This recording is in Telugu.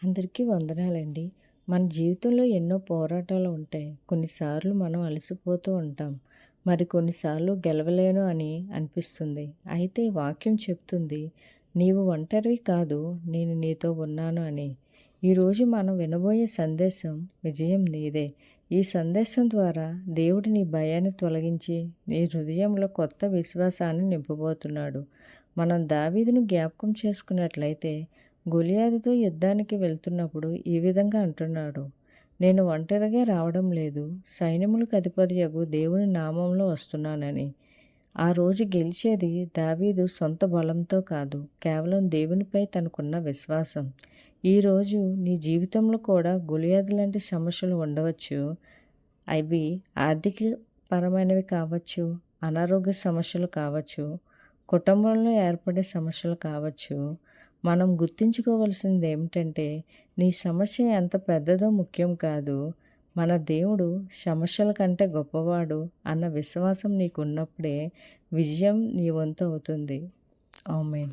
అందరికీ వందనాలండి. మన జీవితంలో ఎన్నో పోరాటాలు ఉంటాయి. కొన్నిసార్లు మనం అలసిపోతూ ఉంటాం. మరి కొన్నిసార్లు గెలవలేను అని అనిపిస్తుంది. అయితే వాక్యం చెప్తుంది, నీవు ఒంటరివి కాదు, నేను నీతో ఉన్నాను అని. ఈరోజు మనం వినబోయే సందేశం విజయం నీదే. ఈ సందేశం ద్వారా దేవుడు నీ భయాన్ని తొలగించి నీ హృదయంలో కొత్త విశ్వాసాన్ని నింపబోతున్నాడు. మనం దావీదును జ్ఞాపకం చేసుకున్నట్లయితే గొలియాతుతో యుద్ధానికి వెళ్తున్నప్పుడు ఈ విధంగా అంటున్నాడు, నేను ఒంటరిగా రావడం లేదు, సైన్యములకు అధిపతియగు దేవుని నామంలో వస్తున్నానని. ఆ రోజు గెలిచేది దావీదు సొంత బలంతో కాదు, కేవలం దేవునిపై తనకున్న విశ్వాసం. ఈరోజు నీ జీవితంలో కూడా గొలియాతు లాంటి సమస్యలు ఉండవచ్చు. అవి ఆర్థిక పరమైనవి కావచ్చు, అనారోగ్య సమస్యలు కావచ్చు, కుటుంబంలో ఏర్పడే సమస్యలు కావచ్చు. మనం గుర్తుంచుకోవాల్సింది ఏమిటంటే, నీ సమస్య ఎంత పెద్దదో ముఖ్యం కాదు, మన దేవుడు సమస్యల కంటే గొప్పవాడు అన్న విశ్వాసం నీకున్నప్పుడే విజయం నీ వంతు అవుతుంది. ఆమేన్.